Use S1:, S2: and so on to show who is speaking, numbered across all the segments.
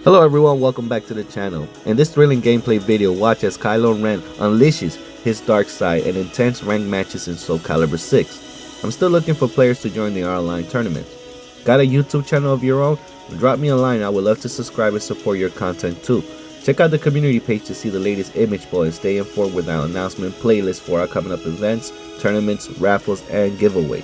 S1: Hello everyone, welcome back to the channel. In this thrilling gameplay video, watch as Kylo Ren unleashes his dark side in intense ranked matches in Soulcalibur 6. I'm still looking for players to join the online tournament. Got a YouTube channel of your own? Drop me a line, I would love to subscribe and support your content too. Check out the community page to see the latest image poll and stay informed with our announcement playlist for our coming up events, tournaments, raffles, and giveaway.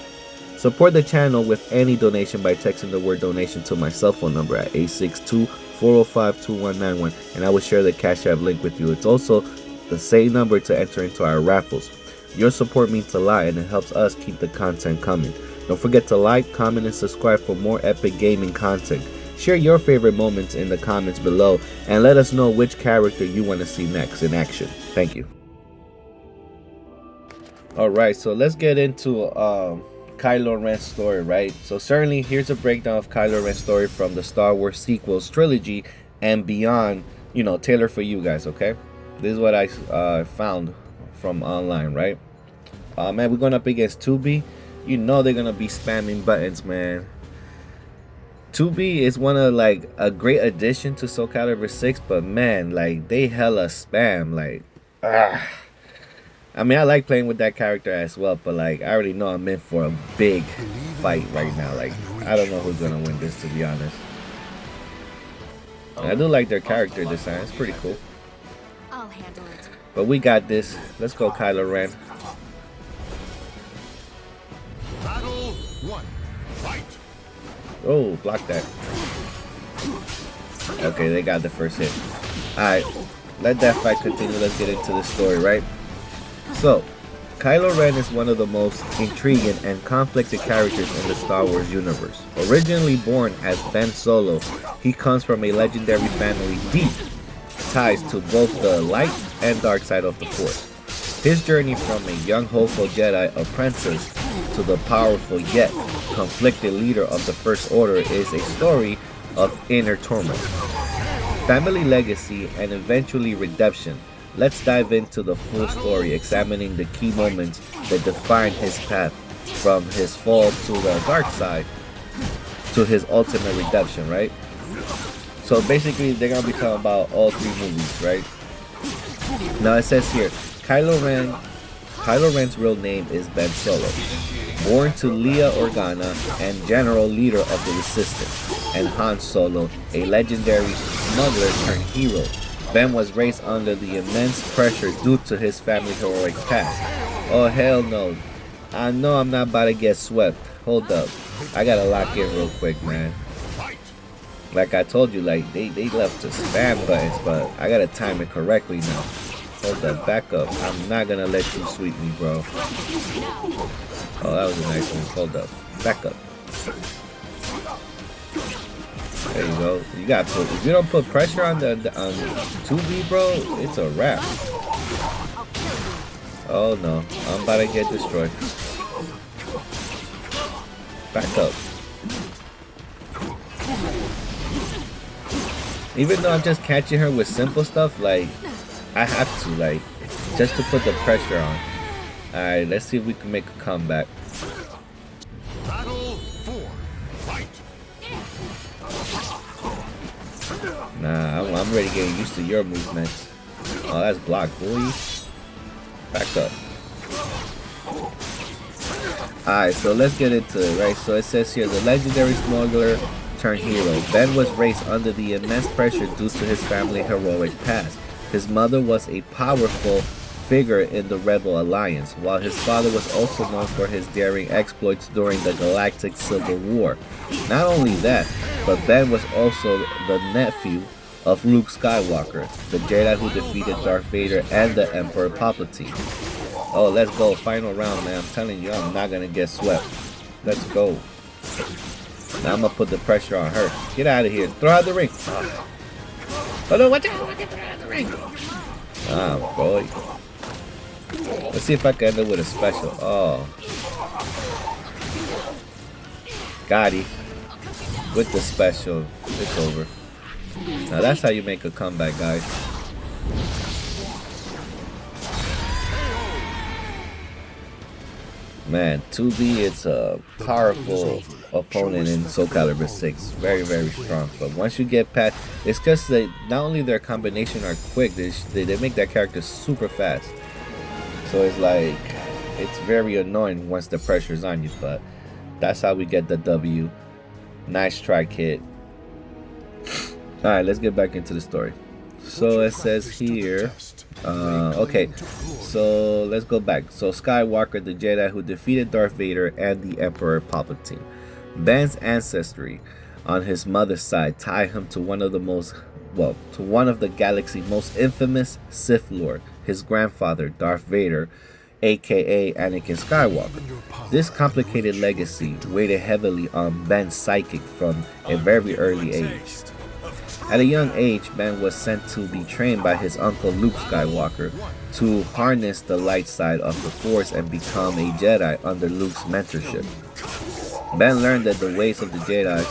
S1: Support the channel with any donation by texting the word donation to my cell phone number at 862-405-2191 and I will share the Cash App link with you. It's also the same number to enter into our raffles. Your support means a lot and it helps us keep the content coming. Don't forget to like, comment, and subscribe for more epic gaming content. Share your favorite moments in the comments below and let us know which character you want to see next in action. Thank you. Alright, so let's get into Kylo Ren's story, right? So certainly here's a breakdown of Kylo Ren's story from the Star Wars sequels trilogy and beyond, you know, tailored for you guys, okay? This is what I found from online, right? Man, we're going up against 2B. You know they're gonna be spamming buttons, man. 2B is one of like a great addition to Soulcalibur 6, but man, like they hella spam, like I mean, I like playing with that character as well, but like I already know I'm in for a big fight right now. Like I don't know who's gonna win this, to be honest. I do like their character design, it's pretty cool.
S2: I'll handle it.
S1: But we got this. Let's go, Kylo Ren.
S3: Battle 1. Fight.
S1: Oh, block that. Okay, they got the first hit. Alright, let that fight continue. Let's get into the story, right? So, Kylo Ren is one of the most intriguing and conflicted characters in the Star Wars universe. Originally born as Ben Solo, he comes from a legendary family deep ties to both the light and dark side of the Force. His journey from a young hopeful Jedi apprentice to the powerful yet conflicted leader of the First Order is a story of inner turmoil, family legacy, and eventually redemption. Let's dive into the full story, examining the key moments that define his path from his fall to the dark side to his ultimate redemption, right? So basically they're gonna be talking about all three movies, right? Now it says here, Kylo Ren's real name is Ben Solo, born to Leia Organa and general leader of the Resistance, and Han Solo, a legendary smuggler turned hero. Ben was raised under the immense pressure due to his family's heroic past. Oh hell no, I know I'm not about to get swept. Hold up, I gotta lock in real quick, man. Like I told you, like they left the spam buttons, but I gotta time it correctly now. Hold up, back up. I'm not gonna let you sweep me, bro. Oh, that was a nice one. Hold up, back up. There you go. You got to. If you don't put pressure on the 2B, bro, it's a wrap. Oh no, I'm about to get destroyed. Back up. Even though I'm just catching her with simple stuff, like I have to, like, just to put the pressure on. Alright, let's see if we can make a comeback.
S3: Battle 4. Fight.
S1: Nah, I'm already getting used to your movements. Oh, that's blocked, boy. Back up. Alright, so let's get into it, right? So it says here, the legendary smuggler turned hero. Ben was raised under the immense pressure due to his family's heroic past. His mother was a powerful figure in the Rebel Alliance, while his father was also known for his daring exploits during the Galactic Civil War. Not only that, but Ben was also the nephew of Luke Skywalker, the Jedi who defeated Darth Vader and the Emperor Palpatine. Oh, let's go. Final round, man. I'm telling you, I'm not going to get swept. Let's go. Now I'm going to put the pressure on her. Get out of here. Throw out the ring. Oh, no. Watch out. Throw out the ring. Ah, boy. Let's see if I can end up with a special. Oh. Got it. With the special. It's over. Now that's how you make a comeback, guys. Man, 2B is a powerful opponent in Soulcalibur 6. Very, very strong. But once you get past, it's because they not only their combination are quick, they make that character super fast. So it's like, it's very annoying once the pressure's on you. But that's how we get the W. Nice try, kid. Alright, let's get back into the story. So it says here, okay, so let's go back. So Skywalker, the Jedi who defeated Darth Vader and the Emperor Palpatine. Ben's ancestry on his mother's side tie him to one of the galaxy's most infamous Sith Lord, his grandfather, Darth Vader, aka Anakin Skywalker. This complicated legacy weighed heavily on Ben's psychic from a very early age. At a young age, Ben was sent to be trained by his uncle Luke Skywalker to harness the light side of the Force and become a Jedi under Luke's mentorship. Ben learned that the ways of the Jedi,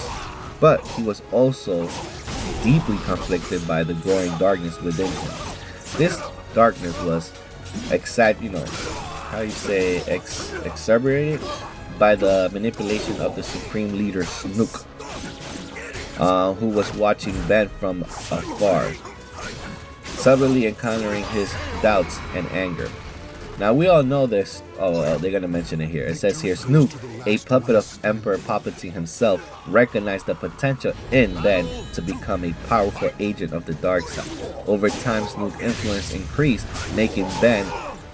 S1: but he was also deeply conflicted by the growing darkness within him. This darkness was exacerbated by the manipulation of the Supreme Leader Snoke, who was watching Ben from afar, subtly encountering his doubts and anger. Now we all know this. They're gonna mention it here. It says here, Snoke, a puppet of Emperor Palpatine himself, recognized the potential in Ben to become a powerful agent of the dark side. Over time, Snoke's influence increased, making Ben,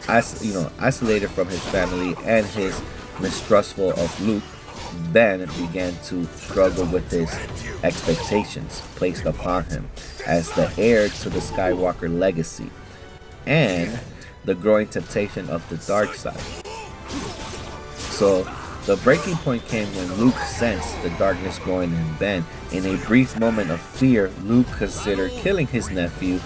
S1: isolated from his family and his mistrustful of Luke. Ben began to struggle with his expectations placed upon him as the heir to the Skywalker legacy and the growing temptation of the dark side. So the breaking point came when Luke sensed the darkness growing in Ben. In a brief moment of fear, Luke considered killing his nephew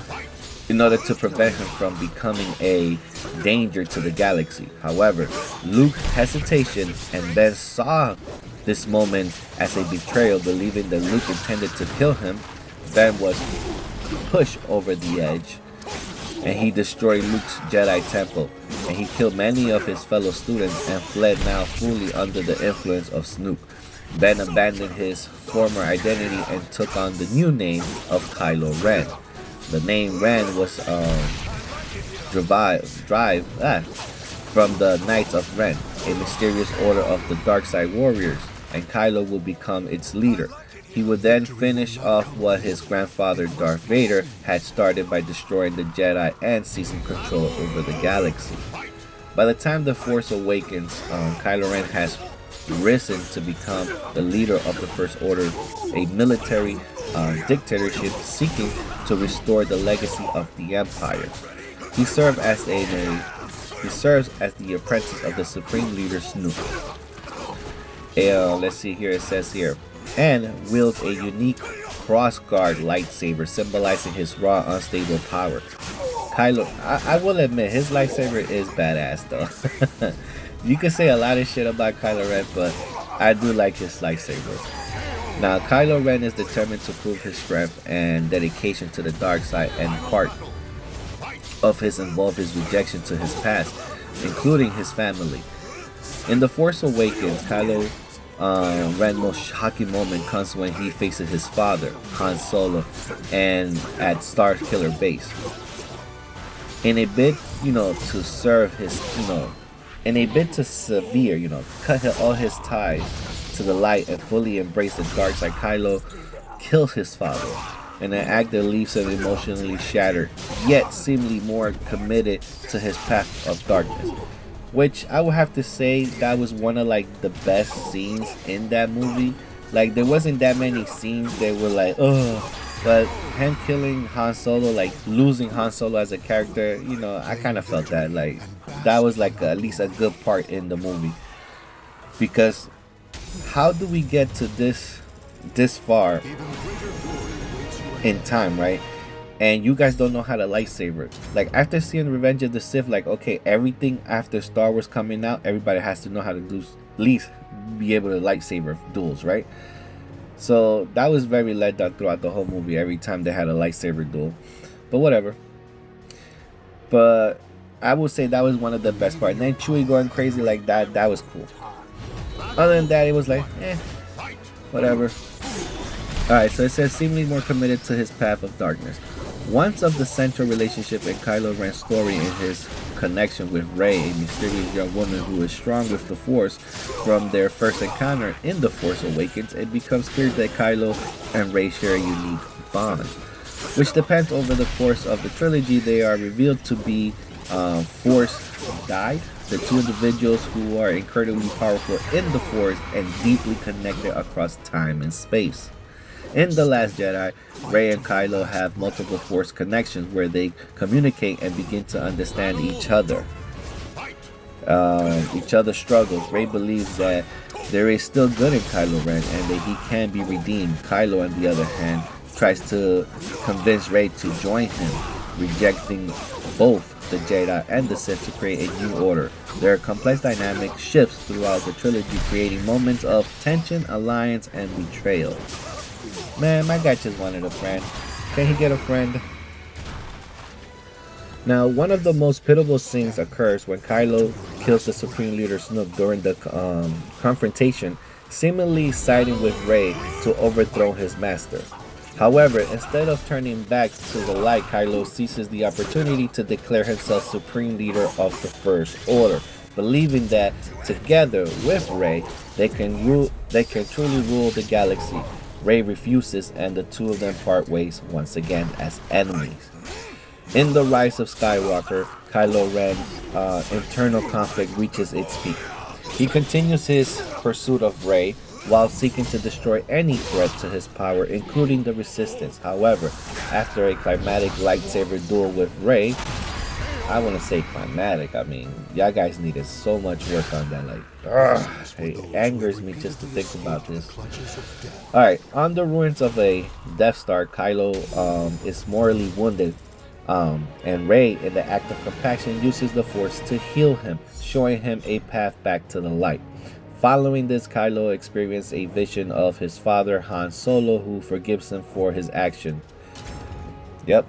S1: in order to prevent him from becoming a danger to the galaxy. However, Luke's hesitation and Ben saw this moment as a betrayal, believing that Luke intended to kill him. Ben was pushed over the edge and he destroyed Luke's Jedi temple, and he killed many of his fellow students and fled, now fully under the influence of Snoke. Ben abandoned his former identity and took on the new name of Kylo Ren. The name Ren was derived from the Knights of Ren, a mysterious order of the dark side warriors, and Kylo will become its leader. He would then finish off what his grandfather Darth Vader had started by destroying the Jedi and seizing control over the galaxy. By the time The Force Awakens, Kylo Ren has risen to become the leader of the First Order, a military dictatorship seeking to restore the legacy of the Empire. He serves as the apprentice of the Supreme Leader Snoke. Let's see here, it says here, and wields a unique cross-guard lightsaber symbolizing his raw, unstable power. Kylo, I will admit, his lightsaber is badass though. You can say a lot of shit about Kylo Ren, but I do like his lightsaber. Now, Kylo Ren is determined to prove his strength and dedication to the dark side, and part of his rejection to his past, including his family. In The Force Awakens, Kylo Ren's most shocking moment comes when he faces his father, Han Solo, and at Starkiller Base. In a bid, to serve his, in a bid to cut all his ties to the light and fully embrace the dark side, Kylo kills his father in an act that leaves him emotionally shattered, yet seemingly more committed to his path of darkness. Which I would have to say that was one of the best scenes in that movie. Like, there wasn't that many scenes that were like, oh, but him killing Han Solo, losing Han Solo as a character, I kind of felt that. That was at least a good part in the movie. Because how do we get to this far in time, right? And you guys don't know how to lightsaber. After seeing Revenge of the Sith, okay, everything after Star Wars coming out, everybody has to know how to do, at least be able to lightsaber duels, right? So that was very let down throughout the whole movie every time they had a lightsaber duel. But whatever. But I would say that was one of the best parts. And then Chewie going crazy like that was cool. Other than that, it was like, whatever. Alright, so it says seemingly more committed to his path of darkness. Once of the central relationship in Kylo Ren's story in his connection with Rey, a mysterious young woman who is strong with the Force. From their first encounter in The Force Awakens, it becomes clear that Kylo and Rey share a unique bond, which depends over the course of the trilogy. They are revealed to be Force guide, the two individuals who are incredibly powerful in the Force and deeply connected across time and space. In The Last Jedi, Rey and Kylo have multiple Force connections where they communicate and begin to understand each other. Each other's struggles. Rey believes that there is still good in Kylo Ren and that he can be redeemed. Kylo, on the other hand, tries to convince Rey to join him, rejecting both the Jedi and the Sith to create a new order. There are complex dynamic shifts throughout the trilogy, creating moments of tension, alliance, and betrayal. Man, my guy just wanted a friend. Can he get a friend? Now, one of the most pitiable scenes occurs when Kylo kills the Supreme Leader Snoke during the confrontation, seemingly siding with Rey to overthrow his master. However, instead of turning back to the light, Kylo seizes the opportunity to declare himself Supreme Leader of the First Order, believing that together with Rey, they can truly rule the galaxy. Rey refuses, and the two of them part ways once again as enemies. In The Rise of Skywalker, Kylo Ren's internal conflict reaches its peak. He continues his pursuit of Rey while seeking to destroy any threat to his power, including the Resistance. However, after a climatic lightsaber duel with Rey, I want to say climatic, I mean, y'all guys needed so much work on that, like, it angers me just to think about this. Alright, on the ruins of a Death Star, Kylo is mortally wounded, and Rey, in the act of compassion, uses the Force to heal him, showing him a path back to the light. Following this, Kylo experiences a vision of his father, Han Solo, who forgives him for his action. Yep.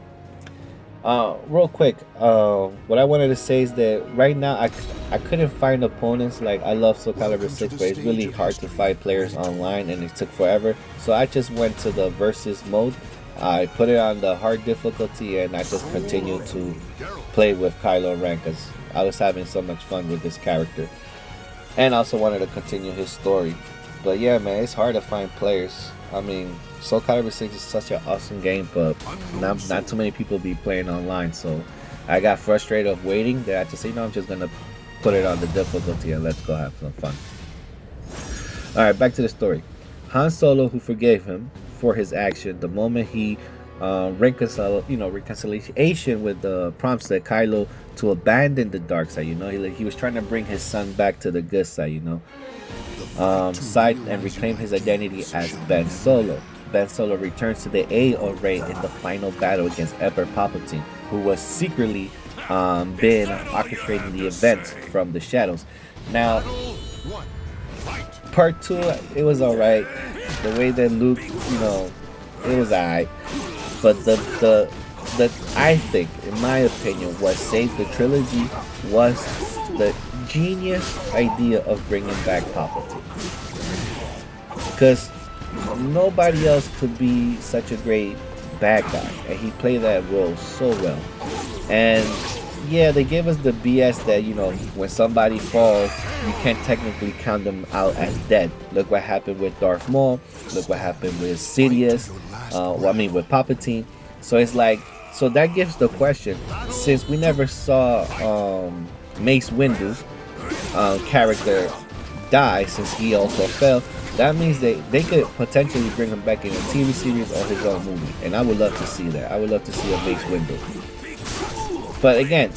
S1: Real quick, what I wanted to say is that right now I couldn't find opponents. Like, I love Soulcalibur 6, but it's really hard to fight players online and it took forever. So I just went to the versus mode. I put it on the hard difficulty and I just continued to play with Kylo Ren because I was having so much fun with this character. And I also wanted to continue his story. But yeah, man, it's hard to find players. I mean, Soulcalibur 6 is such an awesome game, but not too many people be playing online. So I got frustrated of waiting that I just say, I'm just going to put it on the difficulty and let's go have some fun. Alright, back to the story. Han Solo, who forgave him for his action, the moment he reconciliation with the prompts that Kylo to abandon the dark side. He was trying to bring his son back to the good side. Side and reclaim his identity as Ben Solo. Ben Solo returns to the aid of Rey in the final battle against Emperor Palpatine, who was secretly been orchestrating the events from the shadows. Now, part 2, it was alright. The way that Luke, it was alright. But the I think, in my opinion, what saved the trilogy was the genius idea of bringing back Palpatine. Because nobody else could be such a great bad guy, and he played that role so well. And yeah, they gave us the BS that when somebody falls, you can't technically count them out as dead. Look what happened with Darth Maul. Look what happened with Sidious. With Palpatine. So it's like, so that gives the question, since we never saw Mace Windu's character die, since he also fell, that means they could potentially bring him back in a TV series or his own movie, and I would love to see that. I would love to see a Mace Windu. But again,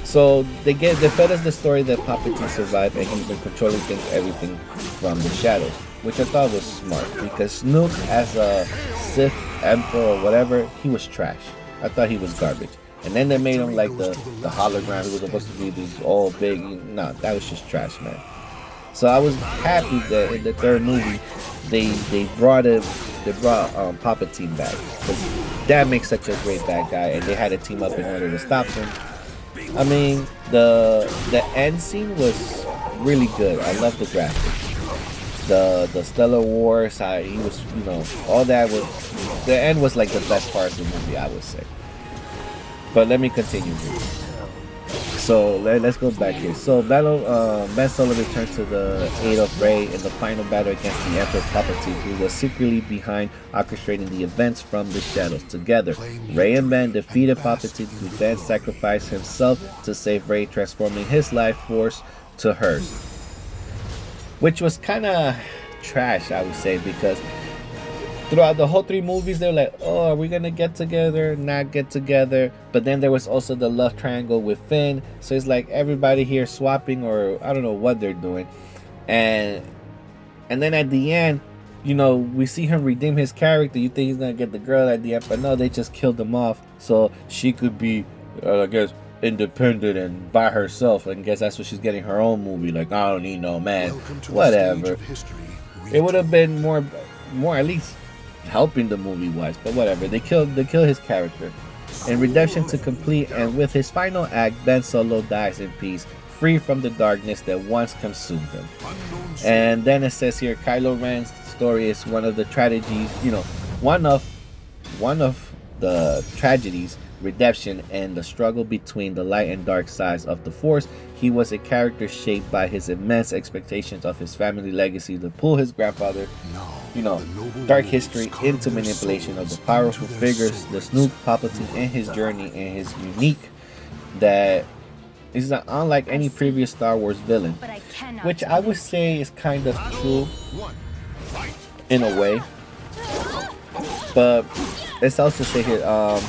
S1: so they fed us the story that Palpatine survived and he's been controlling everything from the shadows, which I thought was smart, because Snoke as a Sith Emperor or whatever, he was trash. I thought he was garbage. And then they made him like the hologram. He was supposed to be this all big. No, that was just trash, man. So I was happy that in the third movie they brought Palpatine back, because that makes such a great bad guy, and they had to team up in order to stop him. I mean, the end scene was really good. I love the graphics. The Stellar Wars, he was, all that was, the end was like the best part of the movie, I would say. But let me continue here. So let's go back here. So Ben Solo returned to the aid of Rey in the final battle against the Emperor Palpatine, who was secretly behind orchestrating the events from the shadows. Together, Rey and Ben defeated Palpatine, who then sacrificed himself to save Rey, transforming his life force to hers. Which was kind of trash, I would say, because throughout the whole 3 movies, they're like, oh, are we gonna get together, not get together? But then there was also the love triangle with Finn, so it's like everybody here swapping, or I don't know what they're doing. And then at the end, we see him redeem his character. You think he's gonna get the girl at the end, but no, they just killed him off so she could be, I guess, independent and by herself. I guess that's what she's getting, her own movie. Like, I don't need no man. Whatever. It would have been more at least helping the movie wise, but whatever. They kill his character. In redemption to complete, and with his final act, Ben Solo dies in peace, free from the darkness that once consumed him. And then it says here, Kylo Ren's story is one of the tragedies, one of the tragedies, redemption, and the struggle between the light and dark sides of the Force. He was a character shaped by his immense expectations of his family legacy to pull his grandfather, dark history into manipulation of the powerful figures, the Snoop, Palpatine, and his journey, and his unique that is unlike any previous Star Wars villain, which I would say is kind of true in a way. But let's also say here,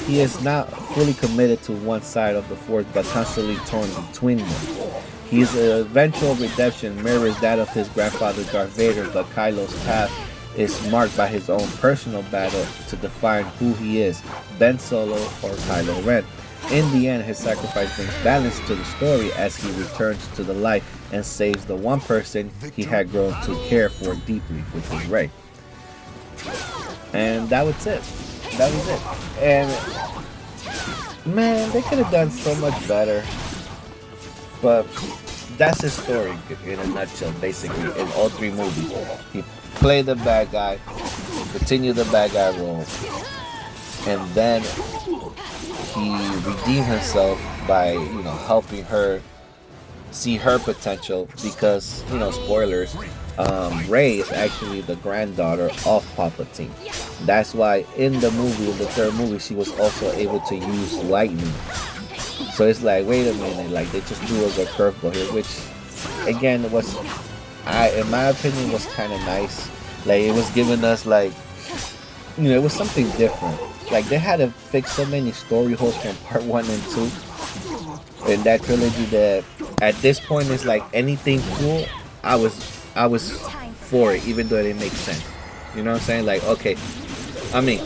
S1: he is not fully committed to one side of the Force, but constantly torn between them. His eventual redemption mirrors that of his grandfather Darth Vader, but Kylo's path is marked by his own personal battle to define who he is, Ben Solo or Kylo Ren. In the end, his sacrifice brings balance to the story as he returns to the light and saves the one person he had grown to care for deeply, which is Rey. And that was it. And man, they could have done so much better. But that's his story in a nutshell, basically, in all 3 movies. He played the bad guy, continued the bad guy role, and then he redeemed himself by, helping her see her potential, because, spoilers, Rey is actually the granddaughter of Palpatine. That's why in the 3rd movie, she was also able to use lightning. So it's like, wait a minute, like they just threw us a curveball here, which again in my opinion, was kind of nice. Like, it was giving us, like, it was something different. Like, they had to fix so many story holes from part 1 and 2 in that trilogy that at this point it's like anything cool, I was for it, even though it didn't make sense. You know what I'm saying? Like, okay, I mean,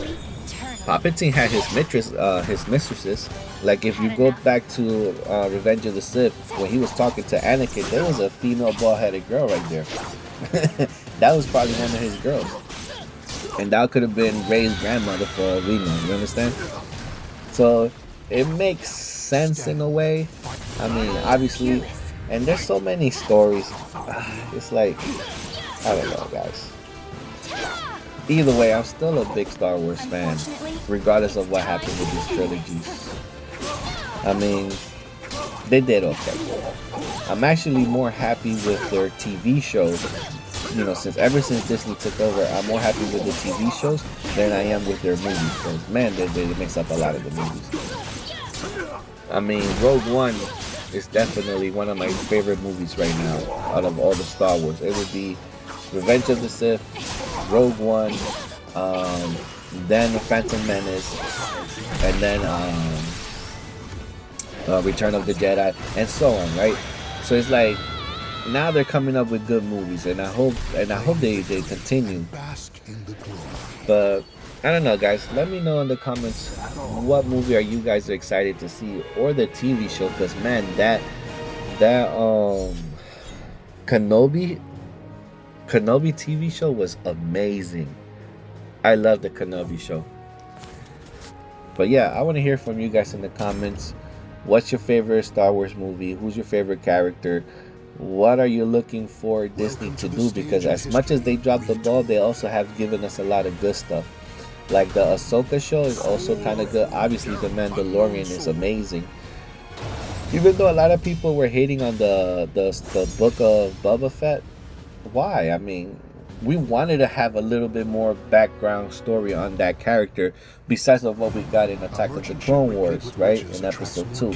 S1: Palpatine had his mistresses. Like, if you go back to Revenge of the Sith, when he was talking to Anakin, there was a female bald-headed girl right there. That was probably one of his girls, and that could have been Rey's grandmother for all we know. You understand? So it makes sense in a way. I mean, obviously, and there's so many stories. It's like, I don't know, guys. Either way, I'm still a big Star Wars fan, regardless of what happened with these trilogies. I mean, they did okay. I'm actually more happy with their TV shows. Ever since Disney took over, I'm more happy with the TV shows than I am with their movies. Because, man, they mix up a lot of the movies. I mean, Rogue One is definitely one of my favorite movies right now out of all the Star Wars. It would be Revenge of the Sith, Rogue One, then The Phantom Menace, and then Return of the Jedi, and so on, right? So it's like, now they're coming up with good movies, and I hope they continue. But I don't know, guys. Let me know in the comments what movie are you guys excited to see, or the TV show, because man, that Kenobi TV show was amazing. I love the Kenobi show. But yeah, I want to hear from you guys in the comments. What's your favorite Star Wars movie? Who's your favorite character? What are you looking for Disney to do? Because as much as they dropped the ball, they also have given us a lot of good stuff. Like the Ahsoka show is also kind of good. Obviously, The Mandalorian is amazing. Even though a lot of people were hating on the book of Boba Fett, why? I mean, we wanted to have a little bit more background story on that character besides of what we got in Attack of the Clone Wars, right? In episode 2.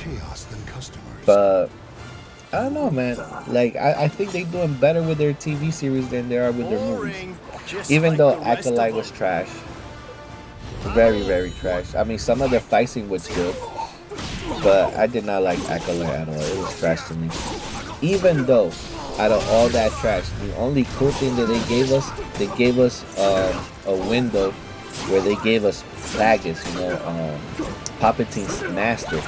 S1: But I don't know, man. Like, I think they're doing better with their TV series than they are with their movies. Even though Acolyte was trash. Very, very trash. I mean, some of the fight scene was good. But I did not like Acolyte at all. It was trash to me. Even though, out of all that trash, the only cool thing that they gave us a window where they gave us Plagueis, Palpatine's master.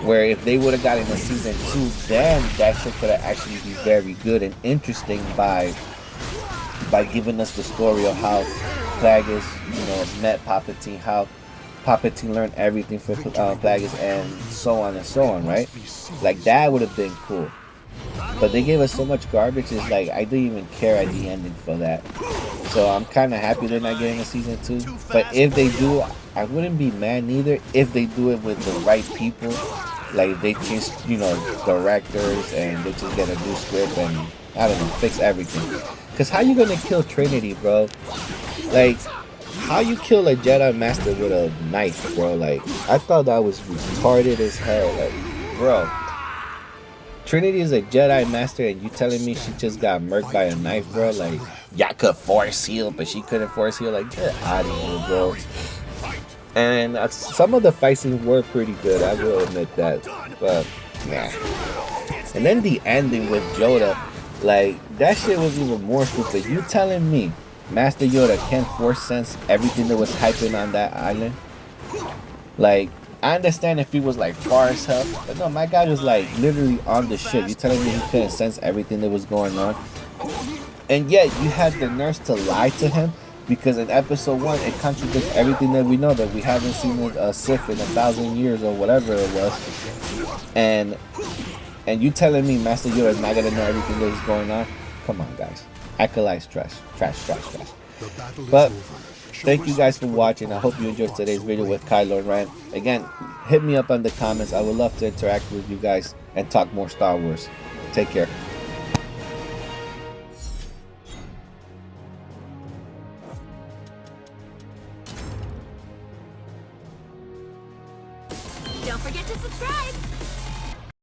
S1: Where if they would have gotten a season 2, then that shit could have actually be very good and interesting by giving us the story of how Plagueis, met Palpatine, how Palpatine learned everything from Plagueis, and so on, right? Like, that would have been cool. But they gave us so much garbage, it's like, I didn't even care at the ending for that. So I'm kind of happy they're not getting a season 2. But if they do, I wouldn't be mad neither if they do it with the right people. Like, they just, directors, and they just get a new script and, I don't know, fix everything. Because how you going to kill Trinity, bro? Like, how you kill a Jedi Master with a knife, bro? Like, I thought that was retarded as hell. Like, bro, Trinity is a Jedi Master, and you telling me she just got murked by a knife, bro? Like, y'all could force heal, but she couldn't force heal. Like, get out of here, bro. And some of the fight scenes were pretty good, I will admit that. But, nah. And then the ending with Yoda, like, that shit was even more stupid. You telling me Master Yoda can't force sense everything that was hyping on that island? Like, I understand if he was like far as hell, but no, my guy was like literally on the ship. You telling me he couldn't sense everything that was going on? And yet you had the nerve to lie to him, because in episode 1 it contradicts everything that we know, that we haven't seen a Sith in 1,000 years or whatever it was. And you telling me Master Yoda is not gonna know everything that is going on? Come on, guys. Acolyte's trash. But thank you guys for watching. I hope you enjoyed today's video with Kylo Ren. Again, hit me up in the comments. I would love to interact with you guys and talk more Star Wars. Take care.